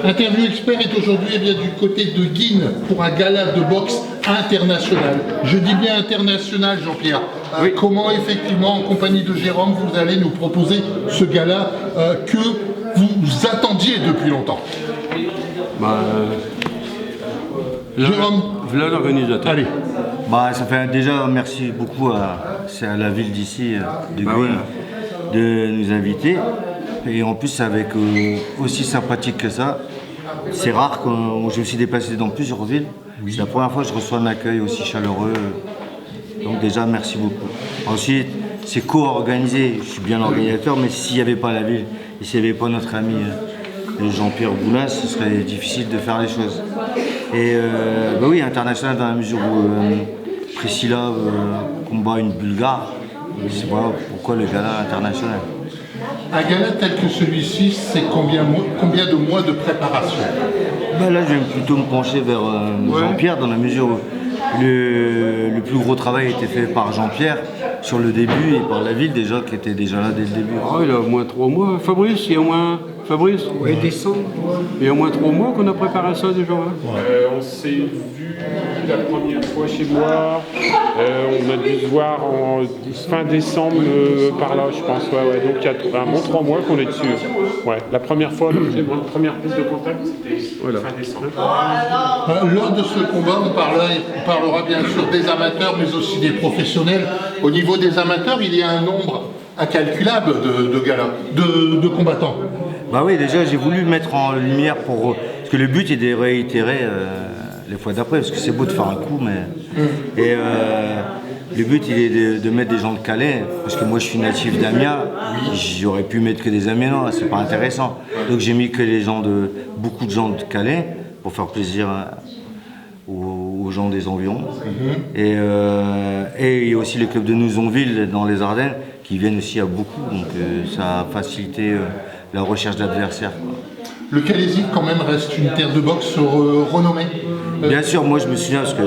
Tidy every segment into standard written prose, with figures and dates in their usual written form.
Interview Expert est aujourd'hui eh bien, du côté de Guînes pour un gala de boxe international. Je dis bien international, Jean-Pierre. Oui. Comment effectivement, en compagnie de Jérôme, vous allez nous proposer ce gala que vous attendiez depuis longtemps? Jérôme, voilà l'organisateur. allez. Ça fait déjà merci beaucoup à la ville d'ici, de Guînes, de nous inviter. Et en plus, avec aussi sympathique que ça, c'est rare que je me suis déplacé dans plusieurs villes. Oui. C'est la première fois que je reçois un accueil aussi chaleureux. Donc déjà, merci beaucoup. Ensuite, c'est co-organisé. Je suis bien l'organisateur, mais s'il n'y avait pas la ville et s'il n'y avait pas notre ami Jean-Pierre Boulin, ce serait difficile de faire les choses. Et oui, international dans la mesure où Priscilla combat une Bulgare. C'est voilà pourquoi le gala international. Un gala tel que celui-ci, c'est combien de mois de préparation? Là, je vais plutôt me pencher vers Jean-Pierre, dans la mesure où le plus gros travail a été fait par Jean-Pierre sur le début et par la ville déjà, qui était déjà là dès le début. Oh, il a au moins 3 mois. Fabrice, il y a au moins... Fabrice, oui, décembre. Il y a au moins 3 mois qu'on a préparé ça déjà. On s'est vu la première fois chez moi. On a dû se voir en fin décembre par là, je pense. Ouais. Donc il y a un bon 3 mois qu'on est dessus. Ouais. La première fois, la première prise de contact, c'était fin décembre. Lors de ce combat, on parlera bien sûr des amateurs, mais aussi des professionnels. Au niveau des amateurs, il y a un nombre incalculable de combattants. Oui, déjà j'ai voulu mettre en lumière parce que le but est de réitérer les fois d'après, parce que c'est beau de faire un coup, mais et le but il est de mettre des gens de Calais, parce que moi je suis natif d'Amiens, j'aurais pu mettre que des Amiens, c'est pas intéressant. Donc j'ai mis que beaucoup de gens de Calais pour faire plaisir aux gens des environs. Et il y a aussi le club de Nouzonville dans les Ardennes qui viennent aussi à beaucoup, donc ça a facilité la recherche d'adversaires. Le Calaisis quand même reste une terre de boxe renommée. Bien sûr, moi je me souviens, parce que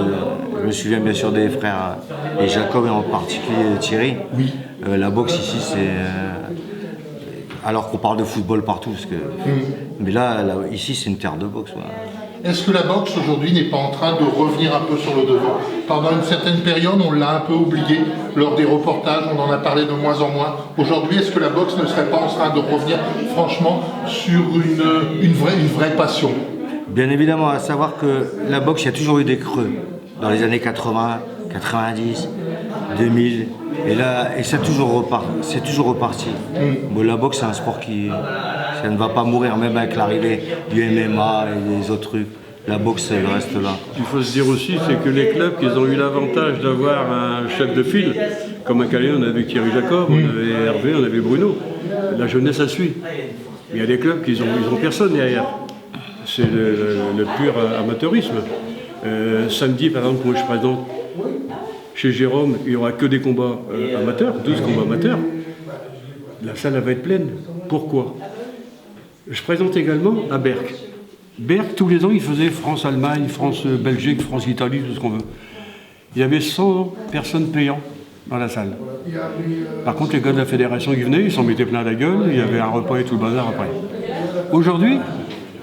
je me souviens bien sûr des frères et Jacob et en particulier Thierry. Oui. La boxe ici c'est... alors qu'on parle de football partout, mais là, ici c'est une terre de boxe. Est-ce que la boxe aujourd'hui n'est pas en train de revenir un peu sur le devant? Pendant une certaine période, on l'a un peu oublié. Lors des reportages, on en a parlé de moins en moins. Aujourd'hui, est-ce que la boxe ne serait pas en train de revenir franchement sur une vraie passion? Bien évidemment, à savoir que la boxe, il y a toujours eu des creux. Dans les années 80, 90, 2000. Et c'est toujours reparti. Bon, la boxe, c'est un sport ça ne va pas mourir, même avec l'arrivée du MMA et des autres trucs. La boxe, elle reste là. Il faut se dire aussi, c'est que les clubs, ils ont eu l'avantage d'avoir un chef de file. Comme à Calais, on avait Thierry Jacob, on avait Hervé, on avait Bruno. La jeunesse, a suit. Il y a des clubs qui ont personne derrière. C'est le pur amateurisme. Samedi, par exemple, moi je présente chez Jérôme, il n'y aura que des combats amateurs, 12 combats amateurs. La salle elle va être pleine. Pourquoi? Je présente également à Berck. Berck, tous les ans, il faisait France-Allemagne, France-Belgique, France-Italie, tout ce qu'on veut. Il y avait 100 personnes payantes dans la salle. Par contre, les gars de la fédération qui venaient, ils s'en mettaient plein la gueule, il y avait un repas et tout le bazar après. Aujourd'hui,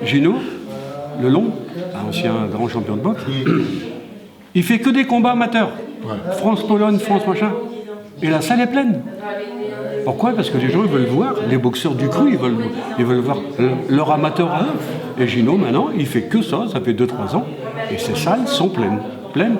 Gino, le long, un ancien grand champion de boxe, il fait que des combats amateurs. France-Pologne, France machin. Et la salle est pleine. Pourquoi? Parce que les gens ils veulent voir, les boxeurs du cru, ils veulent voir leur amateur à eux. Et Gino, maintenant, il fait que ça fait 2-3 ans. Et ces salles sont pleines. Pleines.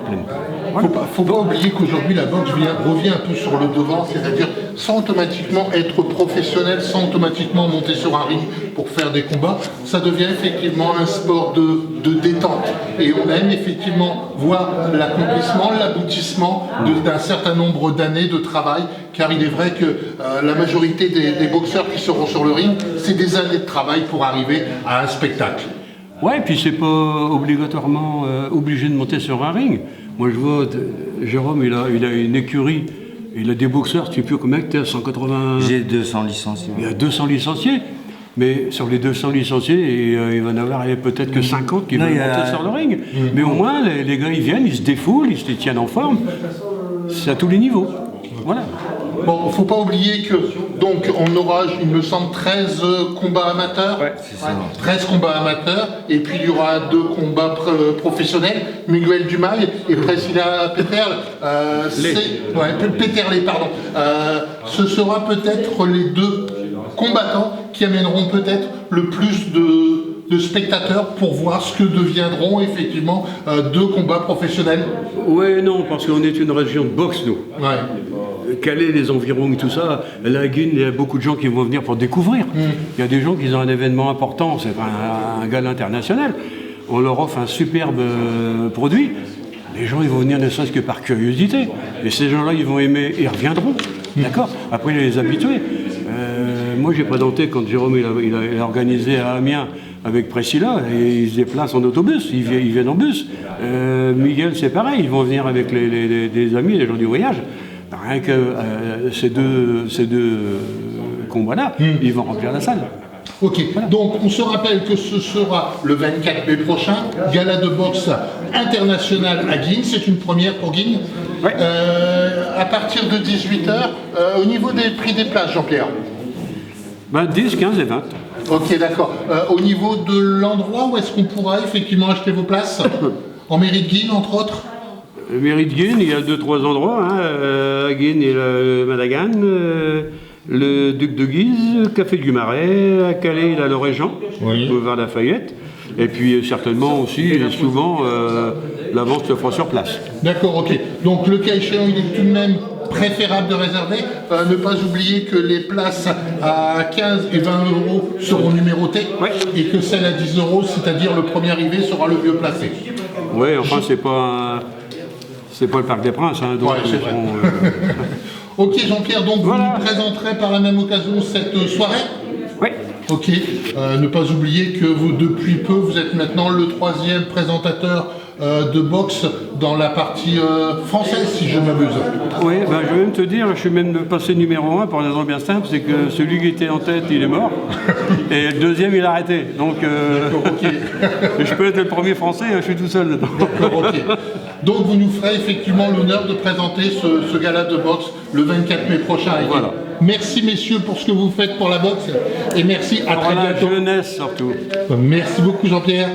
Voilà. Faut pas oublier qu'aujourd'hui la boxe revient un peu sur le devant, c'est-à-dire sans automatiquement être professionnel, sans automatiquement monter sur un ring pour faire des combats, ça devient effectivement un sport de détente. Et on aime effectivement voir l'accomplissement, l'aboutissement d'un certain nombre d'années de travail, car il est vrai que la majorité des boxeurs qui seront sur le ring, c'est des années de travail pour arriver à un spectacle. Ouais, et puis c'est pas obligatoirement obligé de monter sur un ring. Moi je vois, Jérôme, il a une écurie, il a des boxeurs, tu sais plus combien que tu as, 180... J'ai 200 licenciés. Il y a 200 licenciés, mais sur les 200 licenciés, il va y en avoir peut-être que 50 qui veulent monter sur le ring. Mais au moins, les gars, ils viennent, ils se défoulent, ils se tiennent en forme. C'est à tous les niveaux. Voilà. Bon, faut pas oublier que, donc, on aura, il me semble, 13 combats amateurs. Ouais, c'est ça. 13 combats amateurs, et puis il y aura 2 combats professionnels, Miguel Dumail et Priscilla Peterle. Peterle, pardon. Ce sera peut-être les 2 combattants qui amèneront peut-être le plus de spectateurs pour voir ce que deviendront effectivement 2 combats professionnels. Ouais, non, parce qu'on est une région de boxe, nous. Ouais. Calais, les environs et tout ça, la Guine, il y a beaucoup de gens qui vont venir pour découvrir. Il y a des gens qui ont un événement important, c'est un gala international. On leur offre un superbe produit. Les gens, ils vont venir ne serait-ce que par curiosité. Et ces gens-là, ils vont aimer, ils reviendront. D'accord. Après, les habitués. Moi, j'ai présenté quand Jérôme il a organisé à Amiens avec Priscilla, et ils se déplacent en autobus, ils viennent en bus. Miguel, c'est pareil, ils vont venir avec des amis, les gens du voyage. Rien que ces deux combats-là, ils vont remplir la salle. Ok, donc on se rappelle que ce sera le 24 mai prochain, gala de boxe international à Guignes, c'est une première pour Guignes. Ouais. À partir de 18h, au niveau des prix des places, Jean-Pierre. 10, 15 et 20. Ok, d'accord. Au niveau de l'endroit où est-ce qu'on pourra effectivement acheter vos places? En mairie de Guignes, entre autres? Mairie de Guignes, il y a 2-3 endroits. À Guignes, il y a le Madagan, le Duc de Guise, Café du Marais. À Calais, il y a le Régent, boulevard Lafayette. Et puis certainement aussi, et souvent, la vente se fera sur place. D'accord, ok. Donc le cas échéant, il est tout de même préférable de réserver. Ne pas oublier que les places à 15 et 20 euros seront numérotées, et que celles à 10 euros, c'est-à-dire le premier arrivé, sera le mieux placé. Oui, enfin, c'est pas le Parc des Princes. Hein, donc, c'est vrai. Ok, Jean-Pierre, donc vous nous présenterez par la même occasion cette soirée? Oui. Ok, ne pas oublier que vous, depuis peu, vous êtes maintenant le 3e présentateur de boxe dans la partie française, si je m'abuse. Oui, je vais même te dire, je suis même passé numéro 1 pour une raison bien simple, c'est que celui qui était en tête, il est mort, et le 2e, il a arrêté. Donc, je peux être le premier français, je suis tout seul dedans. D'accord, ok. Donc vous nous ferez effectivement l'honneur de présenter ce gala de boxe le 24 mai prochain. Voilà. Merci messieurs pour ce que vous faites pour la boxe, et merci, à très bientôt. La jeunesse surtout. Merci beaucoup Jean-Pierre.